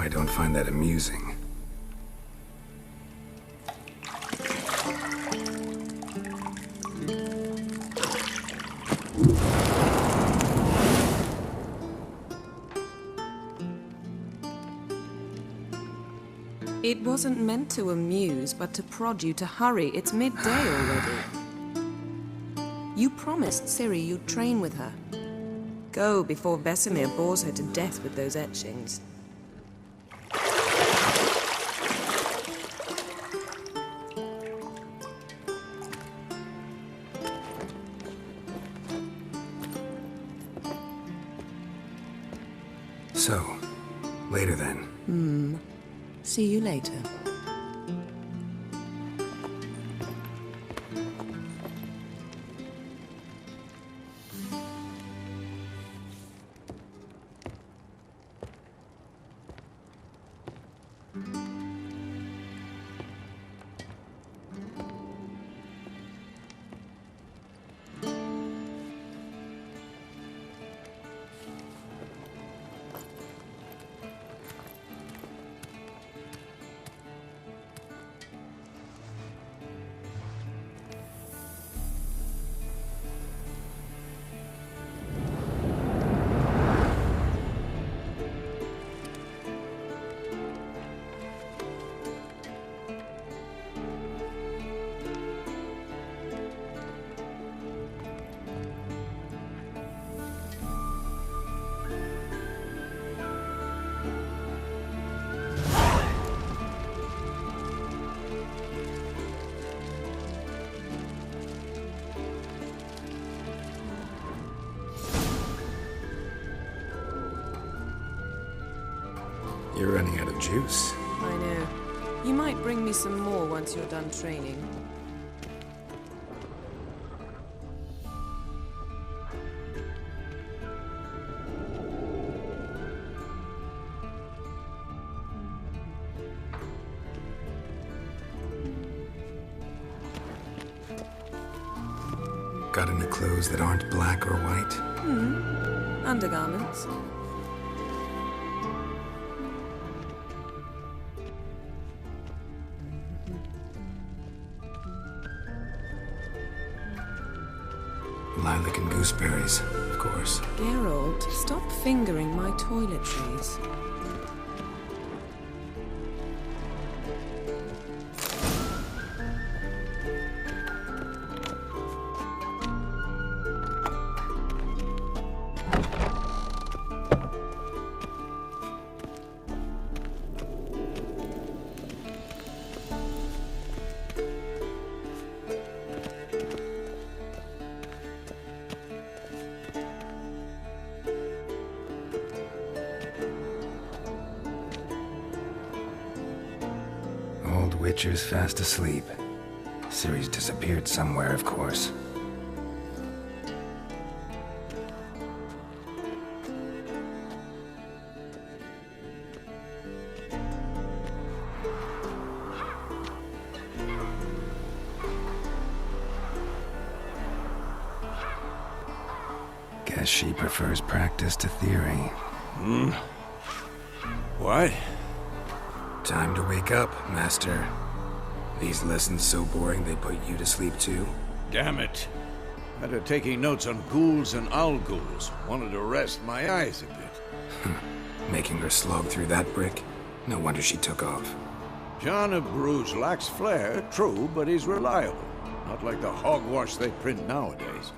I don't find that amusing. It wasn't meant to amuse, but to prod you to hurry. It's midday already. You promised Ciri you'd train with her. Go before Vesemir bores her to death with those etchings. So, later then. See you later. You're running out of juice. I know. You might bring me some more once you're done training. Got any clothes that aren't black or white? Undergarments. Lilac and gooseberries, of course. Geralt, stop fingering my toiletries. Witcher's fast asleep. Ciri's disappeared somewhere, of course. Guess she prefers practice to theory. What? Time to wake up, Master. These lessons so boring they put you to sleep too? Damn it. After taking notes on ghouls and owl ghouls, wanted to rest my eyes a bit. Making her slog through that brick? No wonder she took off. John of Bruges lacks flair, true, but he's reliable. Not like the hogwash they print nowadays.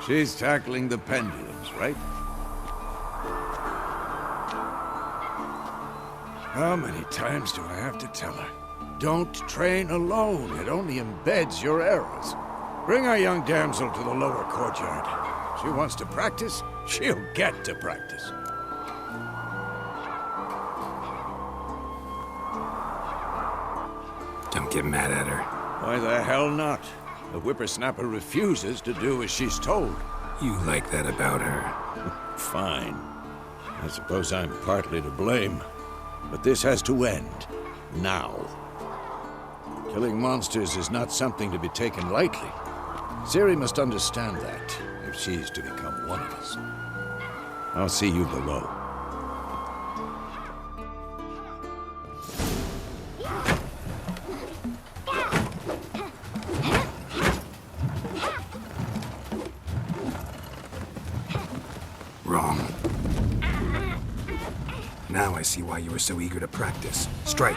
She's tackling the pendulums, right? How many times do I have to tell her? Don't train alone. It only embeds your errors. Bring our young damsel to the lower courtyard. She wants to practice, she'll get to practice. Don't get mad at her. Why the hell not? The whippersnapper refuses to do as she's told. You like that about her. Fine. I suppose I'm partly to blame. But this has to end. Now. Killing monsters is not something to be taken lightly. Ciri must understand that, if she's to become one of us. I'll see you below. see why you were so eager to practice. Strike.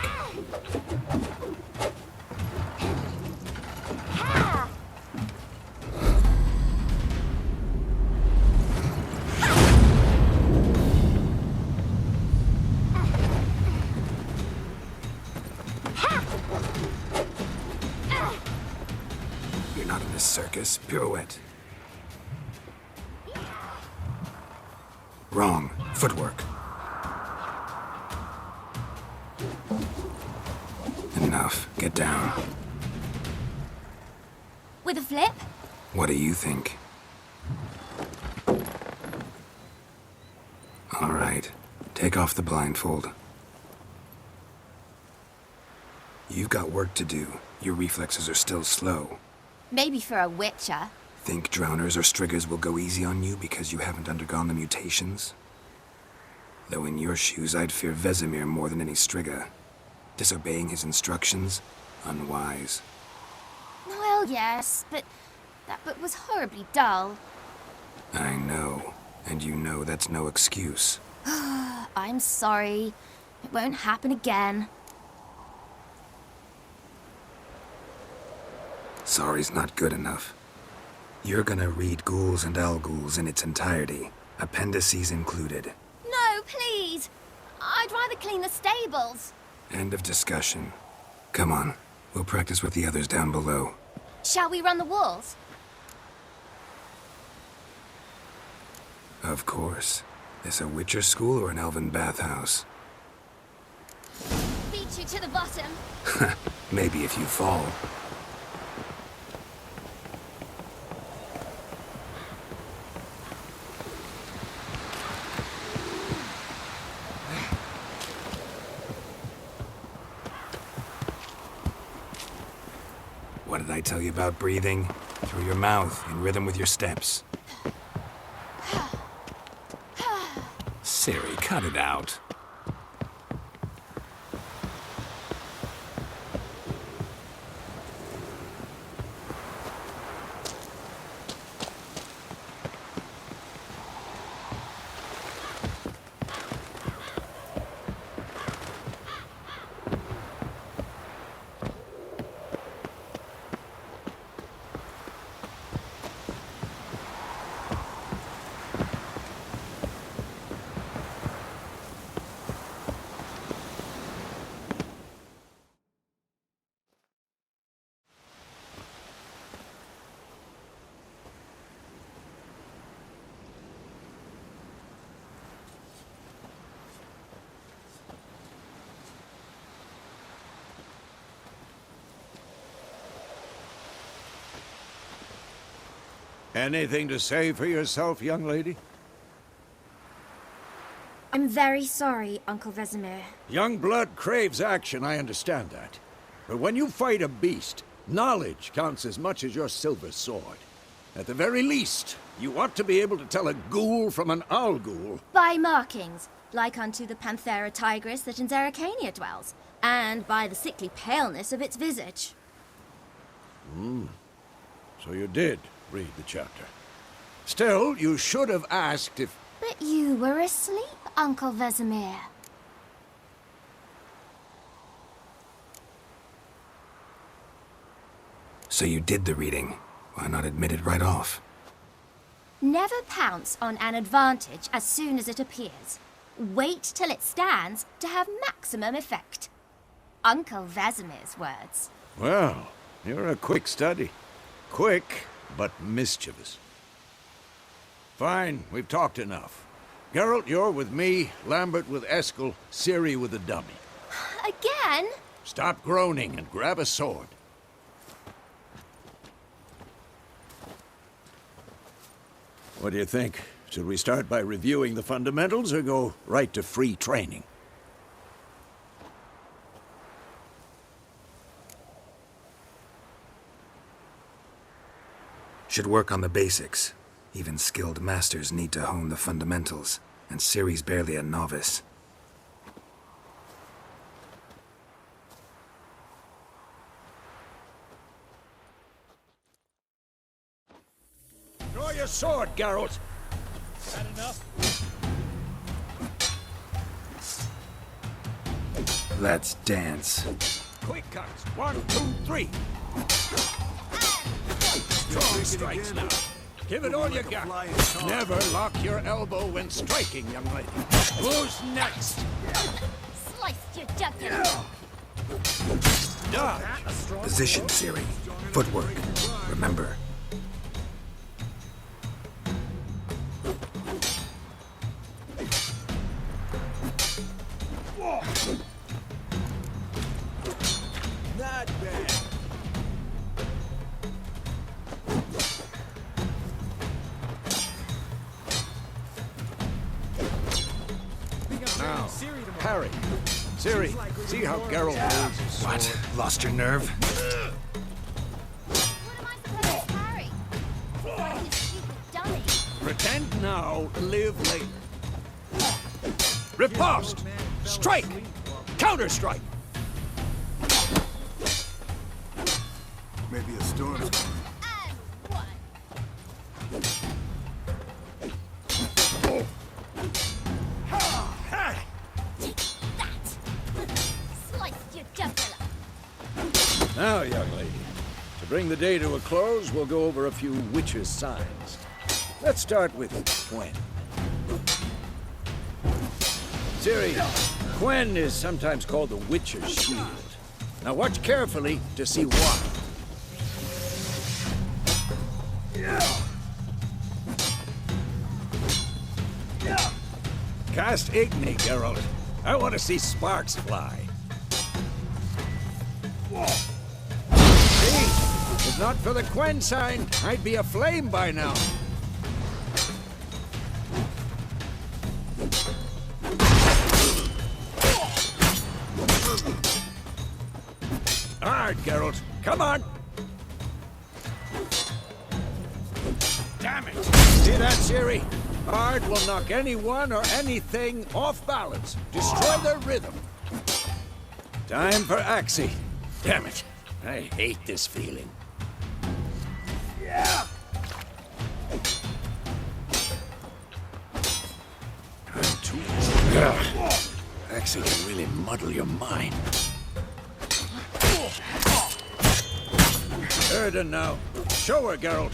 You're not in this circus. Pirouette. Wrong. Footwork. Enough. Get down. With a flip? What do you think? All right. Take off the blindfold. You've got work to do. Your reflexes are still slow. Maybe for a witcher. Think drowners or striggers will go easy on you because you haven't undergone the mutations? Though in your shoes, I'd fear Vesemir more than any strigger. Disobeying his instructions? Unwise. Well, yes, but that book was horribly dull. I know. And you know that's no excuse. I'm sorry. It won't happen again. Sorry's not good enough. You're gonna read Ghouls and Al-Ghouls in its entirety, appendices included. No, please! I'd rather clean the stables. End of discussion. Come on, we'll practice with the others down below. Shall we run the walls? Of course. This a Witcher school or an elven bathhouse? Beat you to the bottom. Maybe if you fall. What did I tell you about breathing? Through your mouth, in rhythm with your steps. Siri, cut it out. Anything to say for yourself, young lady? I'm very sorry, Uncle Vesemir. Young blood craves action, I understand that. But when you fight a beast, knowledge counts as much as your silver sword. At the very least, you ought to be able to tell a ghoul from an owl-ghoul. By markings, like unto the Panthera tigris that in Zerrikania dwells, and by the sickly paleness of its visage. So you did read the chapter. Still, you should have asked if... But you were asleep, Uncle Vesemir. So you did the reading. Why not admit it right off? Never pounce on an advantage as soon as it appears. Wait till it stands to have maximum effect. Uncle Vesemir's words. Well, you're a quick study. Quick, but mischievous. Fine, we've talked enough. Geralt, you're with me, Lambert with Eskel, Ciri with the dummy. Again? Stop groaning and grab a sword. What do you think? Should we start by reviewing the fundamentals or go right to free training? Should work on the basics. Even skilled masters need to hone the fundamentals, and Ciri's barely a novice. Draw your sword, Geralt! That enough? Let's dance. Quick cuts. 1, 2, 3. Strong strikes now. Give it all you got. Never lock your elbow when striking, young lady. Who's next? Sliced your jugular. Dodge. Position, Siri. Footwork. Remember. Not bad. Now, parry. Siri, see how Geralt moves his sword? What? Lost your nerve? What am I supposed to parry? Like you stupid dummy. Pretend now, live later. Riposte! Strike! Counter-strike! Maybe a storm's coming. And one. Take that. Sliced your jugular. Now, young lady, to bring the day to a close, we'll go over a few witches' signs. Let's start with Quen. Ciri, Quen is sometimes called the Witcher's Shield. Now watch carefully to see why. Cast Igni, Geralt. I want to see sparks fly. See? If not for the Quen sign, I'd be aflame by now. Hard, Geralt. Come on. Damn it. See that, Ciri? Hard will knock anyone or anything off balance. Destroy their rhythm. Time for Axie. Damn it. I hate this feeling. Yeah. I'm too... Axie can really muddle your mind. Erden now. Show her, Geralt.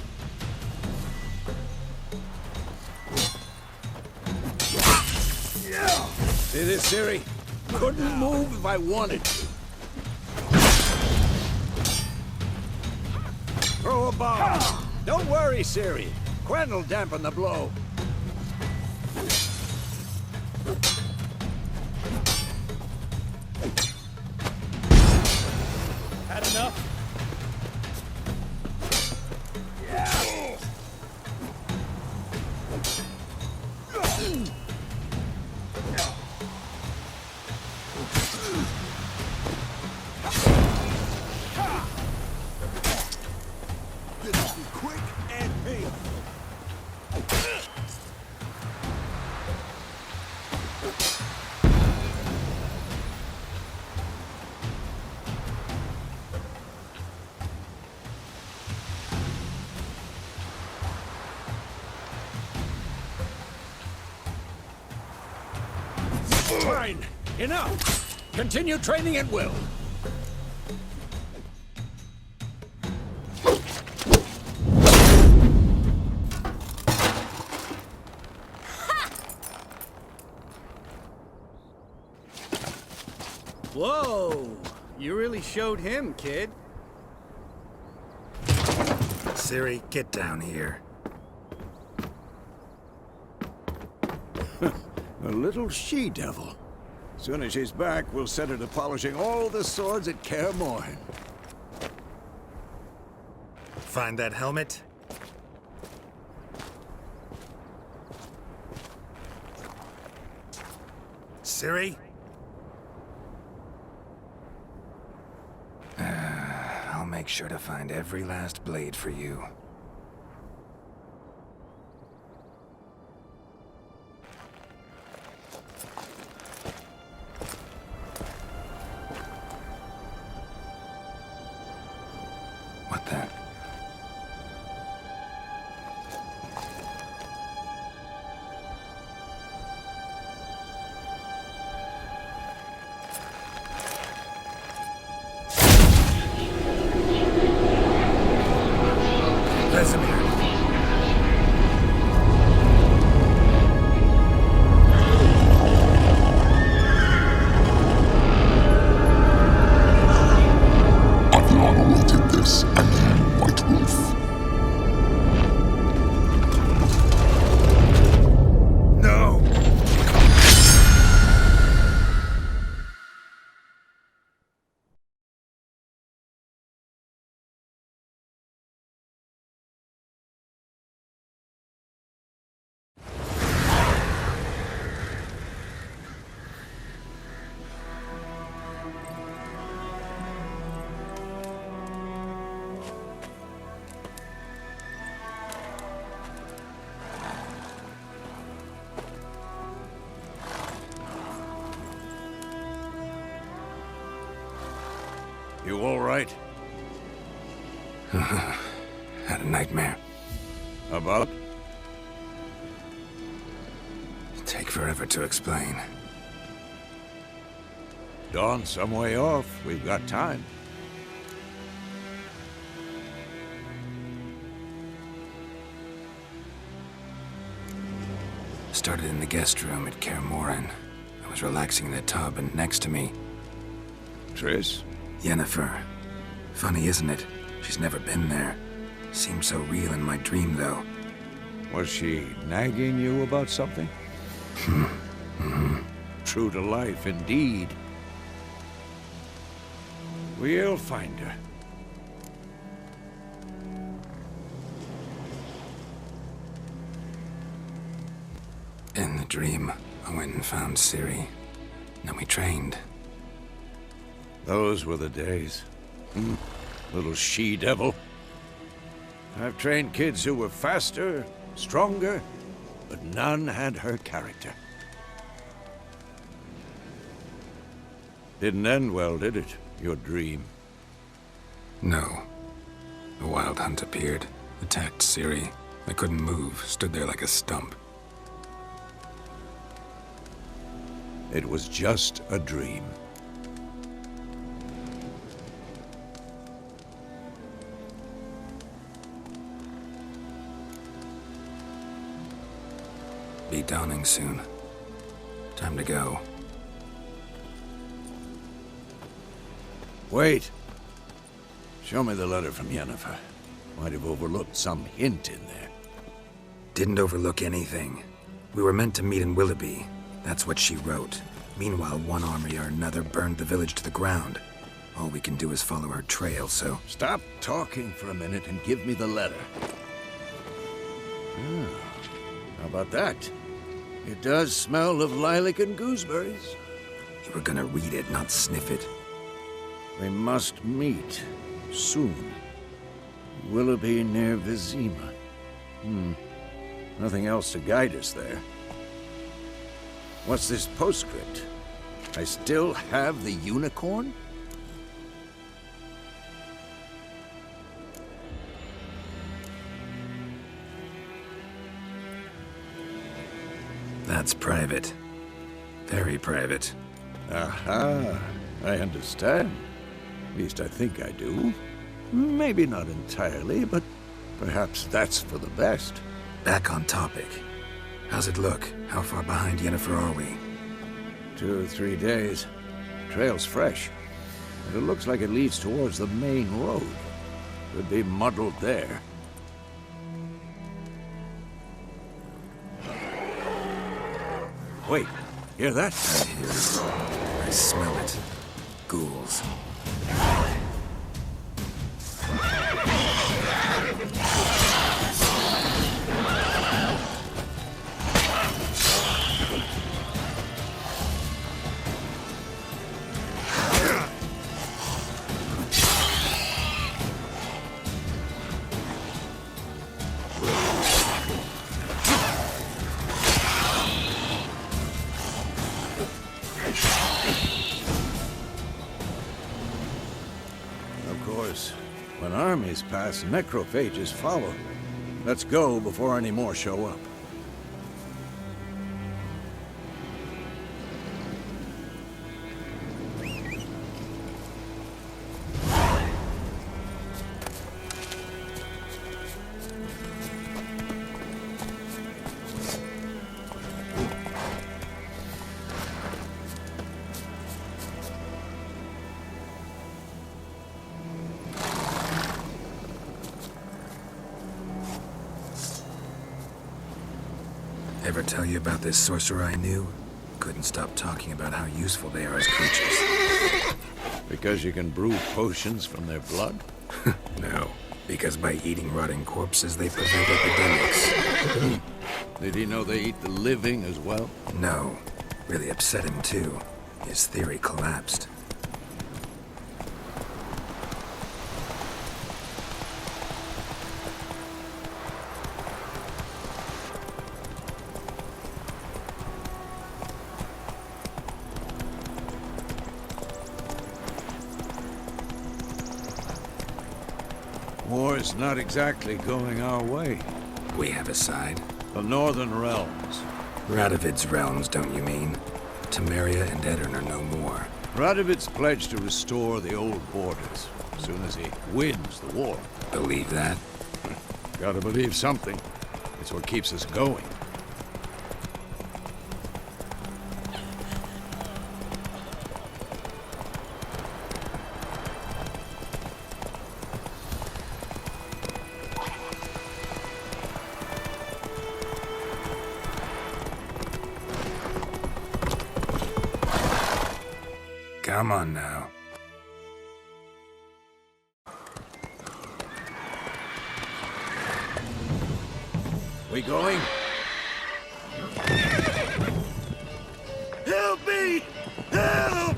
See this, Ciri? Couldn't move if I wanted to. Throw a bomb. Don't worry, Ciri. Quen will dampen the blow. Had enough? Quick and painful. Fine. Enough. Continue training at will. Whoa! You really showed him, kid. Ciri, get down here. A little she-devil. Soon as she's back, we'll set her to polishing all the swords at Kaer Morhen. Find that helmet? Ciri? I'll make sure to find every last blade for you. What the? You all right? Had a nightmare. About? Take forever to explain. Dawn's some way off. We've got time. Started in the guest room at Kaer Morhen. I was relaxing in the tub, and next to me, Triss? Yennefer. Funny, isn't it? She's never been there. Seemed so real in my dream, though. Was she nagging you about something? True to life, indeed. We'll find her. In the dream, I went and found Ciri. Then we trained. Those were the days. Little she-devil. I've trained kids who were faster, stronger, but none had her character. Didn't end well, did it? Your dream? No. The Wild Hunt appeared, attacked Ciri. I couldn't move, stood there like a stump. It was just a dream. Be dawning soon. Time to go. Wait. Show me the letter from Yennefer. Might have overlooked some hint in there. Didn't overlook anything. We were meant to meet in Willoughby. That's what she wrote. Meanwhile, one army or another burned the village to the ground. All we can do is follow her trail, so... Stop talking for a minute and give me the letter. How about that? It does smell of lilac and gooseberries. You were gonna read it, not sniff it. We must meet. Soon. Willoughby near Vizima. Nothing else to guide us there. What's this postscript? I still have the unicorn? That's private. Very private. Aha, I understand. At least I think I do. Maybe not entirely, but perhaps that's for the best. Back on topic. How's it look? How far behind Yennefer are we? 2 or 3 days. Trail's fresh. And it looks like it leads towards the main road. Could be muddled there. Wait, hear that? I hear it. I smell it. Ghouls. When armies pass, necrophages follow. Let's go before any more show up. Ever tell you about this sorcerer I knew? Couldn't stop talking about how useful they are as creatures. Because you can brew potions from their blood? No, because by eating rotting corpses, they prevent epidemics. Did he know they eat the living as well? No. Really upset him, too. His theory collapsed. War's not exactly going our way. We have a side. The Northern Realms. Radovid's realms, don't you mean? Temeria and Edirn are no more. Radovid's pledged to restore the old borders as soon as he wins the war. Believe that? Gotta believe something. It's what keeps us going. Come on now. We going? Help me! Help!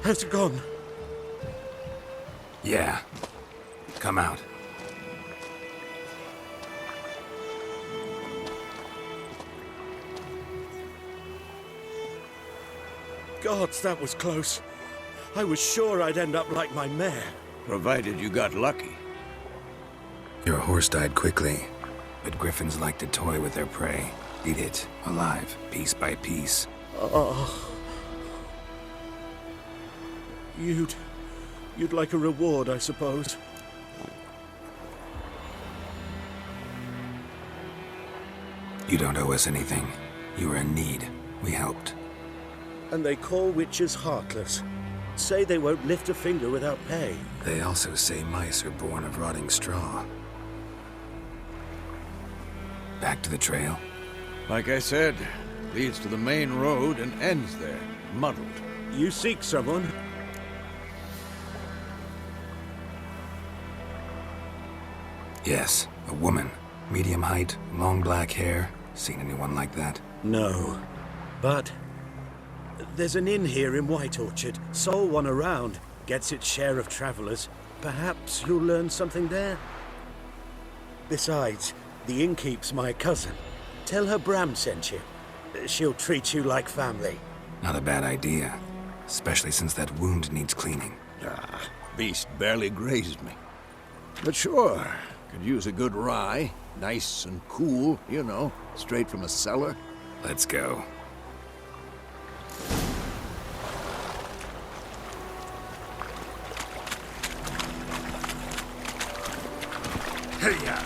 Has it gone? Yeah. Come out. Gods, that was close. I was sure I'd end up like my mare. Provided you got lucky. Your horse died quickly, but griffins like to toy with their prey. Eat it, alive, piece by piece. Oh. You'd like a reward, I suppose. You don't owe us anything. You were in need. We helped. And they call witches heartless. Say they won't lift a finger without pay. They also say mice are born of rotting straw. Back to the trail? Like I said, leads to the main road and ends there, muddled. You seek someone? Yes, a woman. Medium height, long black hair. Seen anyone like that? No. But there's an inn here in White Orchard. Sole one around. Gets its share of travelers. Perhaps you'll learn something there? Besides, the innkeep's my cousin. Tell her Bram sent you. She'll treat you like family. Not a bad idea. Especially since that wound needs cleaning. Ah, beast barely grazed me. But sure, could use a good rye. Nice and cool, you know, straight from a cellar. Let's go. Hey-ya!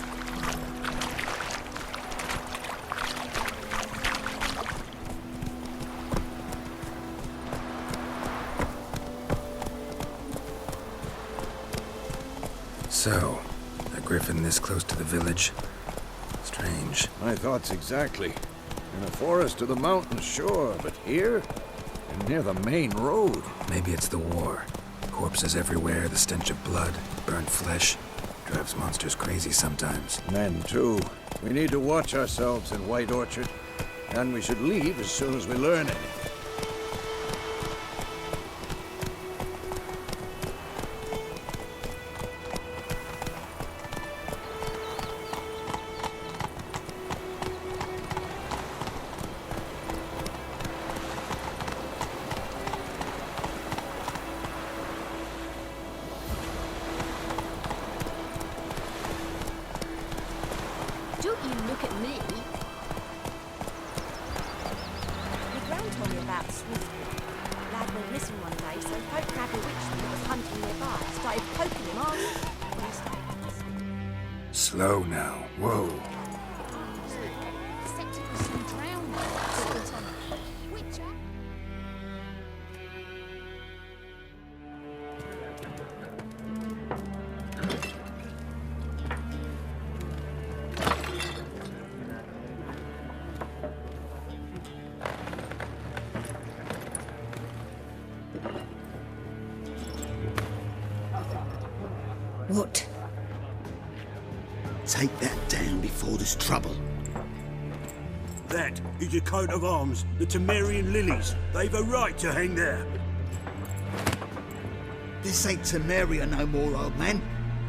So, a griffin this close to the village? Strange. My thoughts exactly. In a forest or the mountains, sure, but here? And near the main road. Maybe it's the war. Corpses everywhere, the stench of blood, burnt flesh. Drives monsters crazy sometimes. Men, too. We need to watch ourselves in White Orchard. And we should leave as soon as we learn anything. Don't you look at me. My gran told me about Swiftwood. Lad went missing one day, so folk grabbed a witchman that was hunting nearby. Started poking him hard. When he started. Slow now. Whoa. Except it was some drowning. Witcher. What? Take that down before there's trouble. That is a coat of arms, the Temerian lilies. They've a right to hang there. This ain't Temeria no more, old man.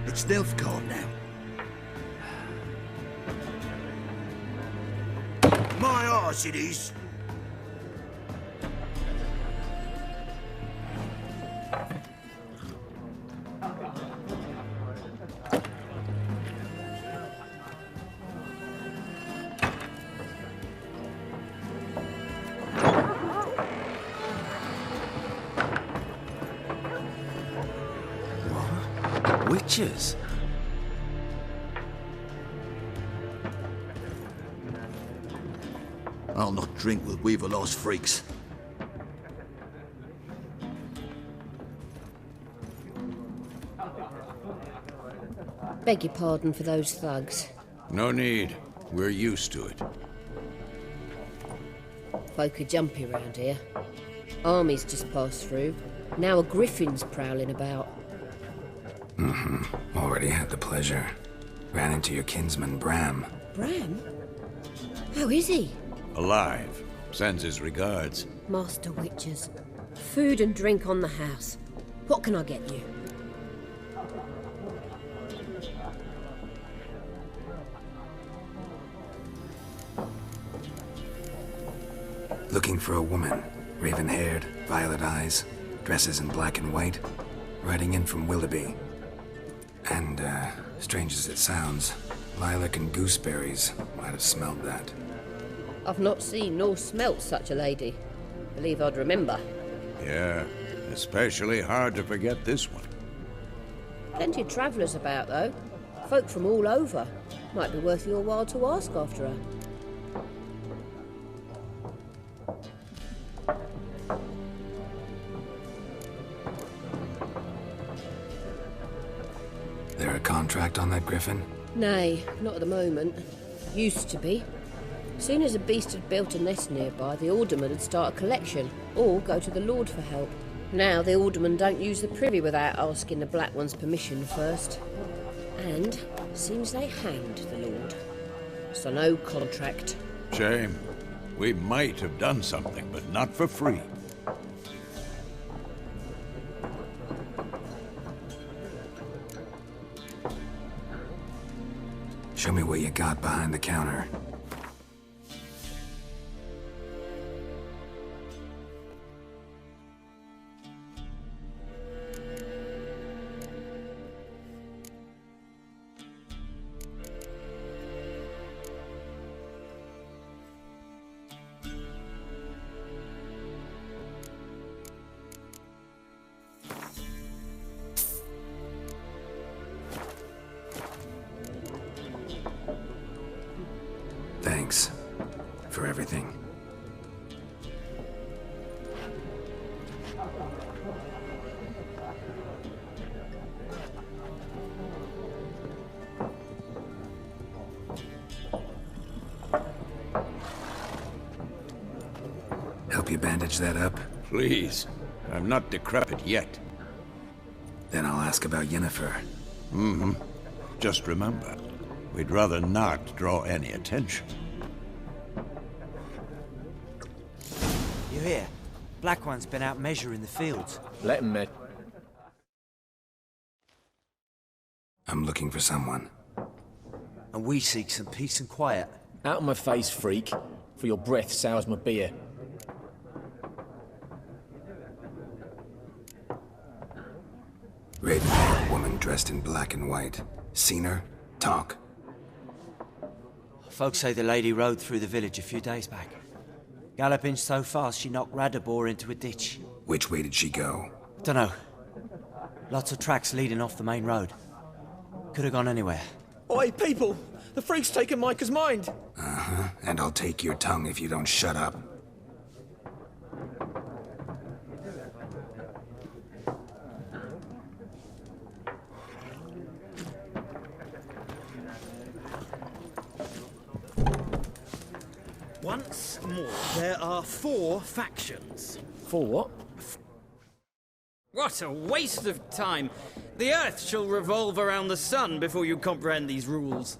It's Nilfgaard now. My arse it is. Witches? I'll not drink with Weaverlaw's freaks. Beg your pardon for those thugs. No need. We're used to it. Folk are jumpy round here. Armies just passed through. Now a griffin's prowling about. Already had the pleasure. Ran into your kinsman, Bram. Bram? How is he? Alive. Sends his regards. Master Witches. Food and drink on the house. What can I get you? Looking for a woman. Raven-haired, violet eyes, dresses in black and white. Riding in from Willoughby. And, strange as it sounds, lilac and gooseberries might have smelled that. I've not seen nor smelt such a lady. Believe I'd remember. Yeah, especially hard to forget this one. Plenty of travellers about, though. Folk from all over. Might be worth your while to ask after her. There a contract on that griffin? Nay, not at the moment. Used to be. Soon as a beast had built a nest nearby, the alderman would start a collection, or go to the Lord for help. Now the aldermen don't use the privy without asking the Black One's permission first. And seems they hanged the Lord. So no contract. Shame. We might have done something, but not for free. Show me what you got behind the counter. Thanks for everything. Help you bandage that up? Please. I'm not decrepit yet. Then I'll ask about Yennefer. Just remember, we'd rather not draw any attention. You hear? Black One's been out measuring the fields. Let him, Med. I'm looking for someone. And we seek some peace and quiet. Out of my face, freak. For your breath sours my beer. Raven-haired woman dressed in black and white. Seen her? Talk. Folks say the lady rode through the village a few days back. Galloping so fast she knocked Radabor into a ditch. Which way did she go? Dunno. Lots of tracks leading off the main road. Could have gone anywhere. Oi, people! The freak's taken Micah's mind! Uh-huh. And I'll take your tongue if you don't shut up. Once more, there are 4 factions. For what? What a waste of time! The Earth shall revolve around the sun before you comprehend these rules.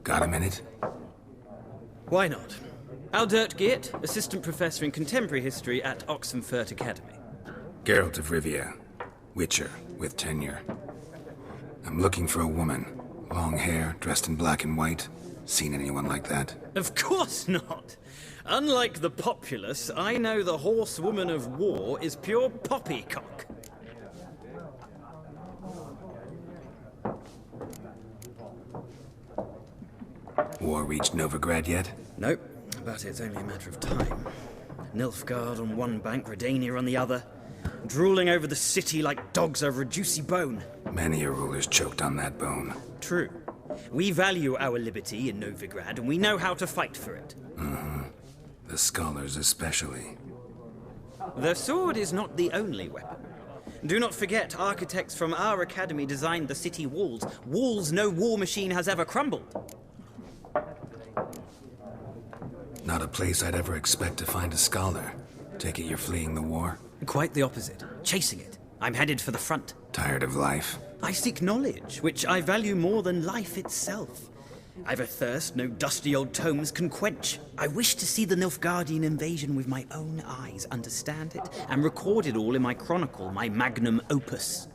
Got a minute? Why not? Aldert Geert, Assistant Professor in Contemporary History at Oxenfurt Academy. Geralt of Rivia, Witcher with tenure. I'm looking for a woman. Long hair, dressed in black and white. Seen anyone like that? Of course not! Unlike the populace, I know the horsewoman of war is pure poppycock. War reached Novigrad yet? Nope, but it's only a matter of time. Nilfgaard on one bank, Redania on the other, drooling over the city like dogs over a juicy bone. Many a ruler's choked on that bone. True. We value our liberty in Novigrad, and we know how to fight for it. Mm-hmm. The scholars especially. The sword is not the only weapon. Do not forget, architects from our academy designed the city walls. Walls no war machine has ever crumbled. Not a place I'd ever expect to find a scholar. Take it you're fleeing the war? Quite the opposite. Chasing it. I'm headed for the front. Tired of life? I seek knowledge, which I value more than life itself. I've a thirst no dusty old tomes can quench. I wish to see the Nilfgaardian invasion with my own eyes, understand it, and record it all in my chronicle, my magnum opus.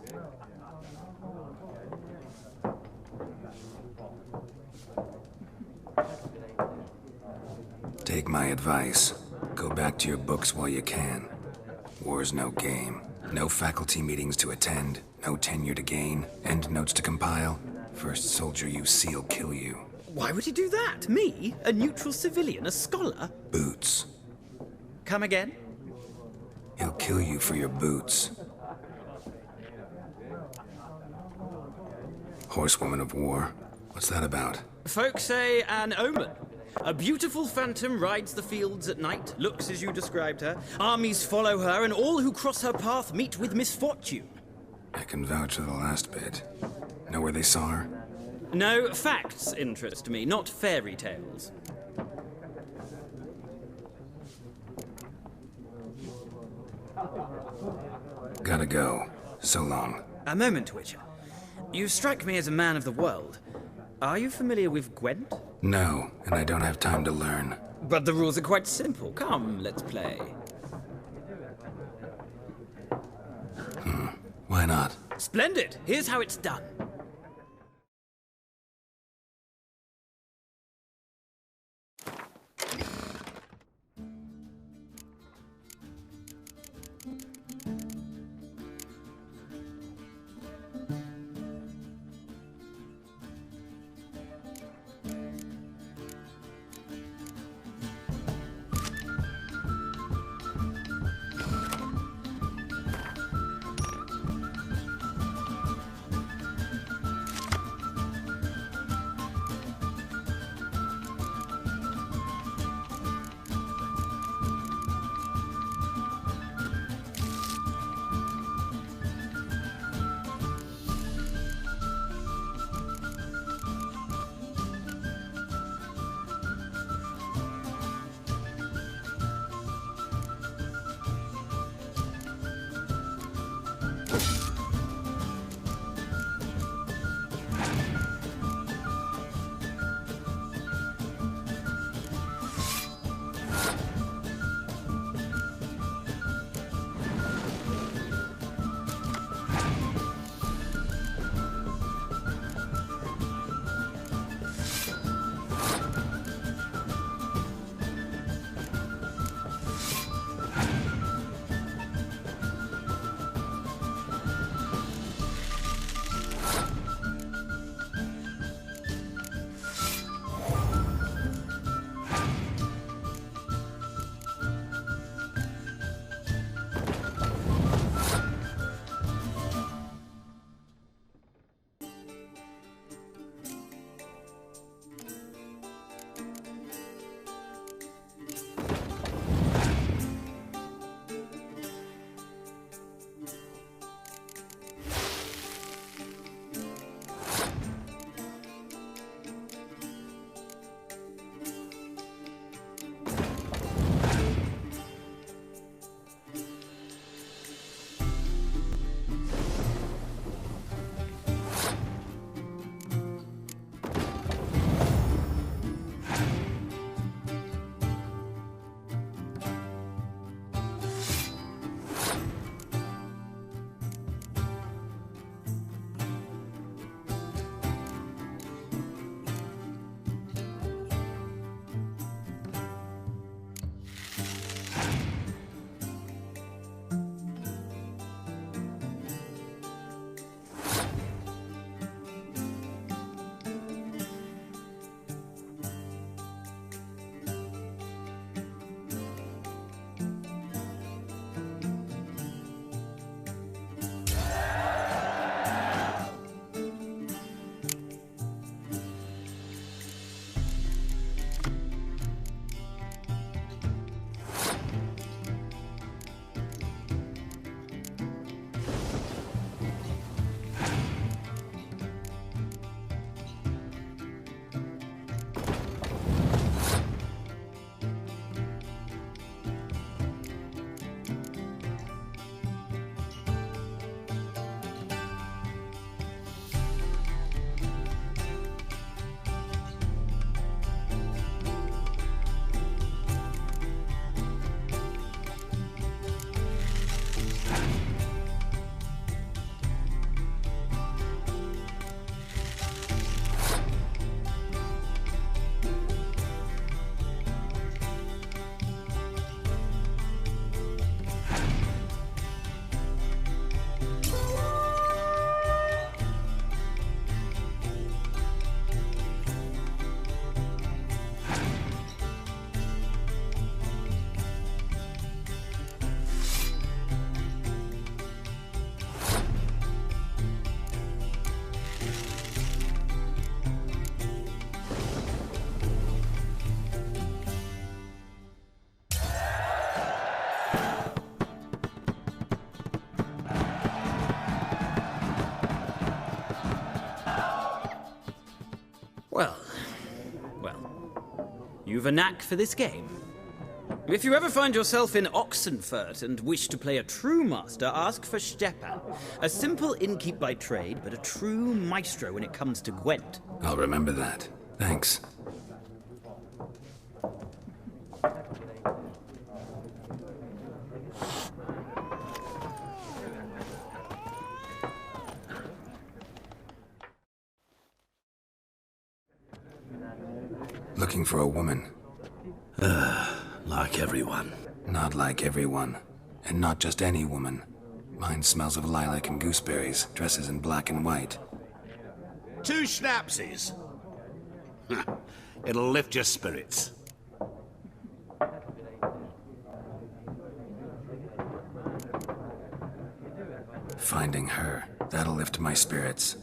Take my advice. Go back to your books while you can. War's no game. No faculty meetings to attend, no tenure to gain, end notes to compile. First soldier you see'll kill you. Why would he do that? Me? A neutral civilian? A scholar? Boots. Come again? He'll kill you for your boots. Horsewoman of war. What's that about? Folk say an omen. A beautiful phantom rides the fields at night, looks as you described her. Armies follow her, and all who cross her path meet with misfortune. I can vouch for the last bit. Know where they saw her? No, facts interest me, not fairy tales. Gotta go. So long. A moment, Witcher. You strike me as a man of the world. Are you familiar with Gwent? No, and I don't have time to learn. But the rules are quite simple. Come, let's play. Why not? Splendid! Here's how it's done. You've a knack for this game. If you ever find yourself in Oxenfurt and wish to play a true master, ask for Stepan. A simple innkeep by trade, but a true maestro when it comes to Gwent. I'll remember that. Thanks. Looking for a woman. Like everyone. Not like everyone. And not just any woman. Mine smells of lilac and gooseberries, dresses in black and white. 2 schnapsies. It'll lift your spirits. Finding her, that'll lift my spirits.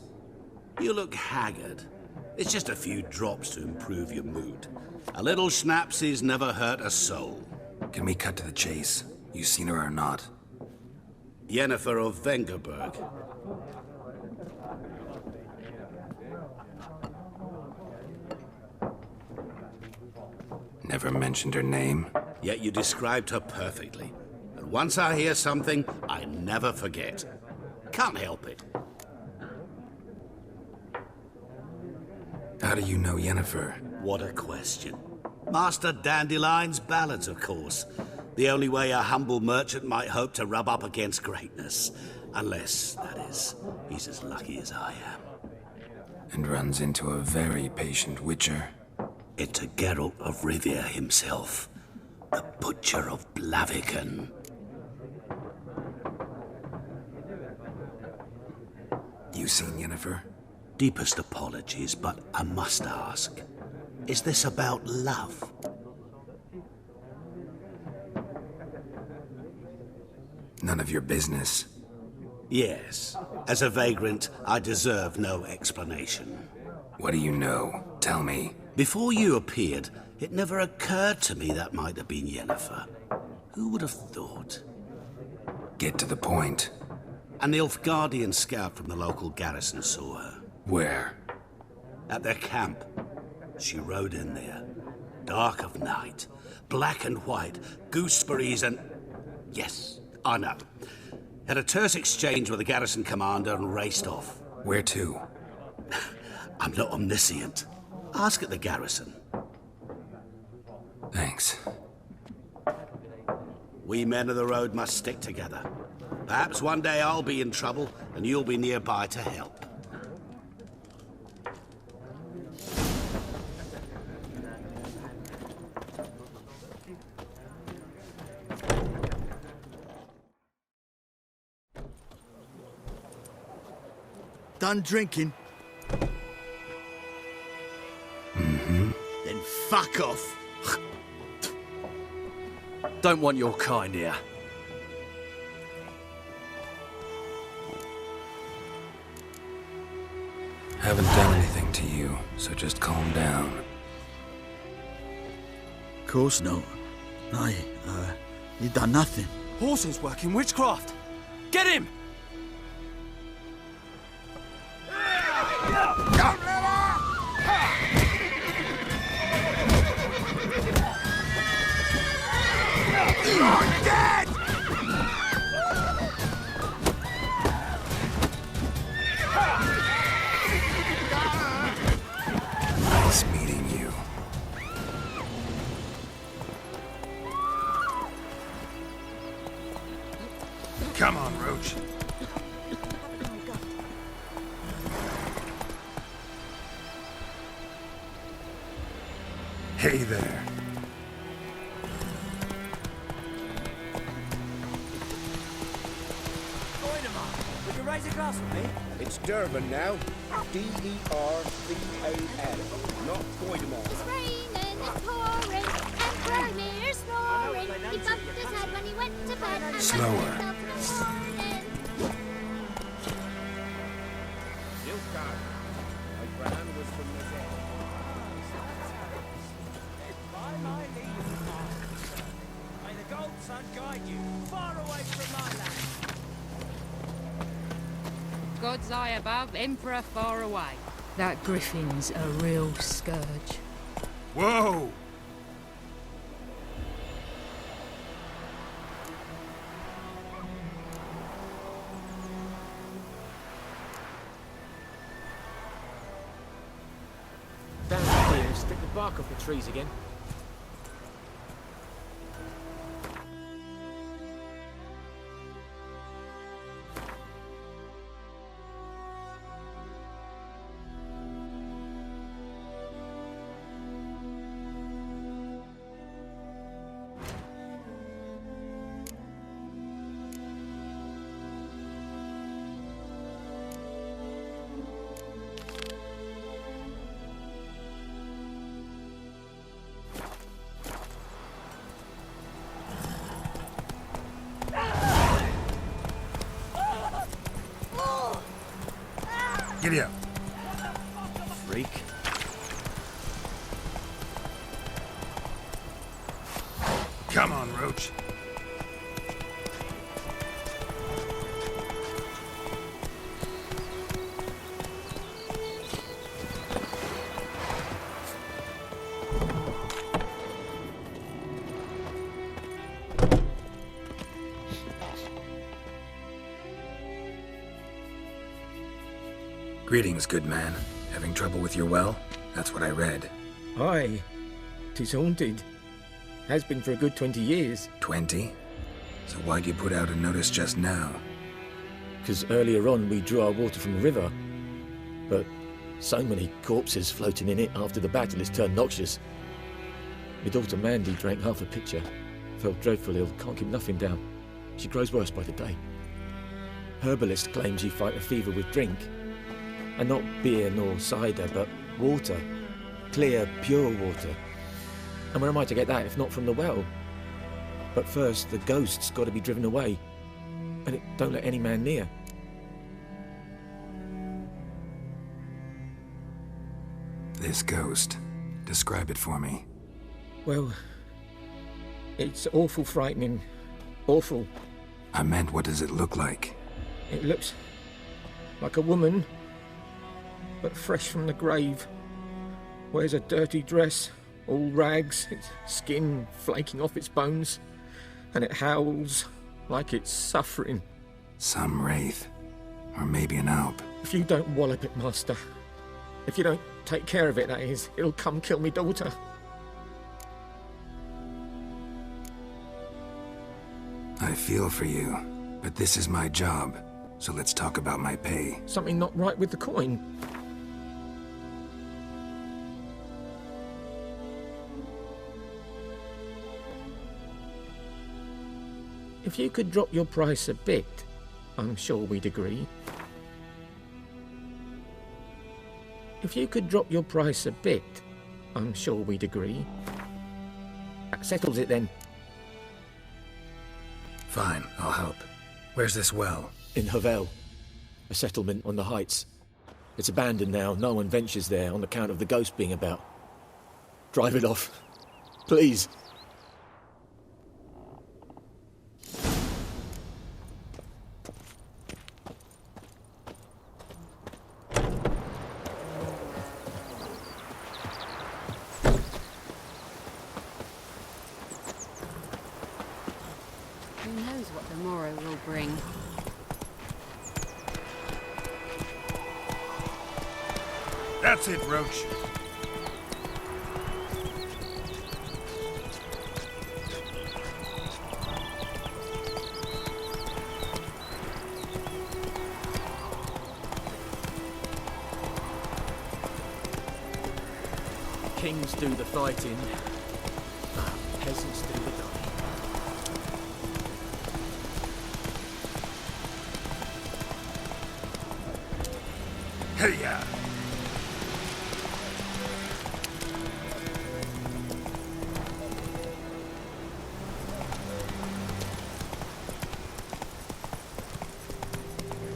You look haggard. It's just a few drops to improve your mood. A little schnapsies never hurt a soul. Can we cut to the chase? You seen her or not? Yennefer of Vengerberg. Never mentioned her name. Yet you described her perfectly. And once I hear something, I never forget. Can't help it. How do you know Yennefer? What a question. Master Dandelion's ballads, of course. The only way a humble merchant might hope to rub up against greatness. Unless, that is, he's as lucky as I am. And runs into a very patient witcher. Into Geralt of Rivia himself. The Butcher of Blaviken. You seen Yennefer? Deepest apologies, but I must ask. Is this about love? None of your business. Yes. As a vagrant, I deserve no explanation. What do you know? Tell me. Before you appeared, it never occurred to me that might have been Yennefer. Who would have thought? Get to the point. An Nilfgaardian scout from the local garrison saw her. Where? At their camp. She rode in there. Dark of night. Black and white. Gooseberries and... Yes, I know. Had a terse exchange with the garrison commander and raced off. Where to? I'm not omniscient. Ask at the garrison. Thanks. We men of the road must stick together. Perhaps one day I'll be in trouble and you'll be nearby to help. Done drinking? Mm-hmm. Then fuck off. Don't want your kind here. Haven't done anything to you, so just calm down. Of course not. You done nothing. Horses working witchcraft. Get him! You're dead! Nice meeting you. Come on, Roach. Hey there. Would you raise a glass with me? It's Durban now. D-E-R-V-A-N, not Goidemar. It's raining, it's pouring, and Bromir's snoring. He bumped his head when he went to bed and Slower. woke himself in the morning. Nilfgaard. My grand was from this end. By my leave, master. May the gold sun guide you far away from my land. God's eye above, Emperor far away. That griffin's a real scourge. Whoa! bark off the trees again. Giddy up. Freak. Come on, Roach. Greetings, good man. Having trouble with your well? That's what I read. Aye. 'Tis haunted. Has been for a good 20 years. 20? So why'd you put out a notice just now? 'Cause earlier on we drew our water from the river. But so many corpses floating in it after the battle has turned noxious. My daughter Mandy drank half a pitcher. Fell dreadful ill, can't keep nothing down. She grows worse by the day. Herbalist claims you fight a fever with drink. And not beer nor cider, but water. Clear, pure water. And where am I to get that if not from the well? But first, the ghost's got to be driven away. And it don't let any man near. This ghost. Describe it for me. Well, it's awful frightening. Awful. I meant, what does it look like? It looks like a woman, but fresh from the grave. Wears a dirty dress, all rags, its skin flaking off its bones, and it howls like it's suffering. Some wraith. Or maybe an alp. If you don't wallop it, Master, if you don't take care of it, that is, it'll come kill me daughter. I feel for you, but this is my job, so let's talk about my pay. Something not right with the coin. If you could drop your price a bit, I'm sure we'd agree. If you could drop your price a bit, I'm sure we'd agree. That settles it then. Fine, I'll help. Where's this well? In Havel, a settlement on the heights. It's abandoned now, no one ventures there on account of the ghost being about. Drive it off, please. Who knows what the morrow will bring? That's it, Roach. Kings do the fighting, peasants do the dying. Hey-ya!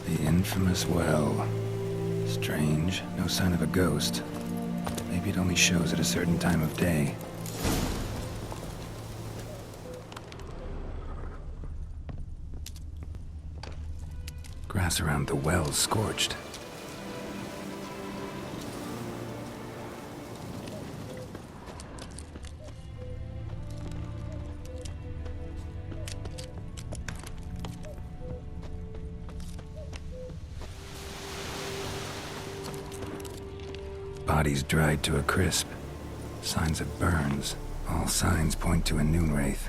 The infamous well. Strange, no sign of a ghost. Maybe it only shows at a certain time of day. Grass around the well's scorched. Bodies dried to a crisp. Signs of burns. All signs point to a noon wraith.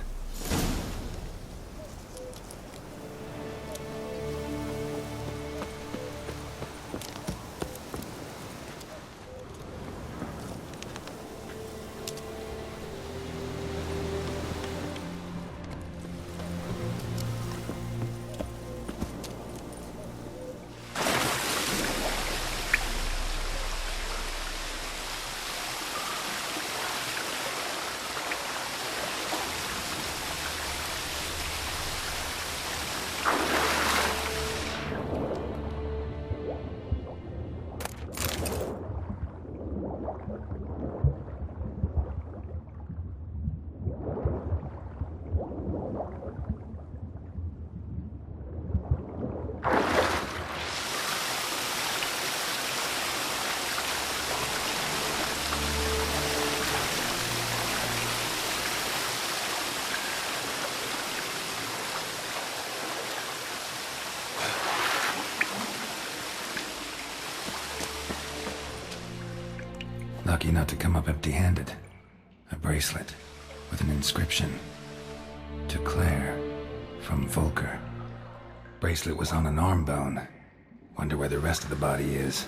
Lucky not to come up empty-handed. A bracelet with an inscription. To Claire, from Volker. Bracelet was on an arm bone. Wonder where the rest of the body is.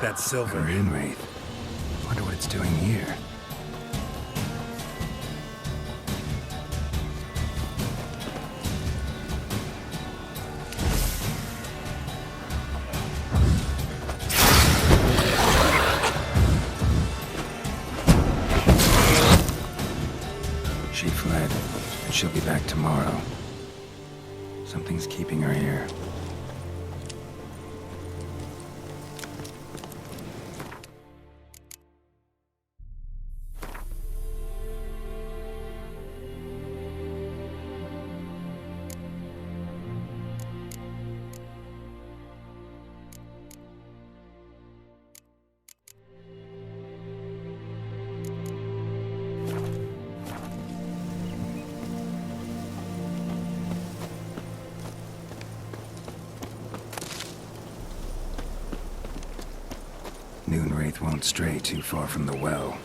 That silver. A moon wraith. Wonder what it's doing here. She fled, but she'll be back tomorrow. Something's keeping her here. Noon wraith won't stray too far from the well.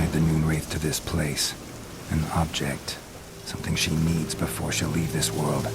tied the Noonwraith to this place. An object. Something she needs before she'll leave this world.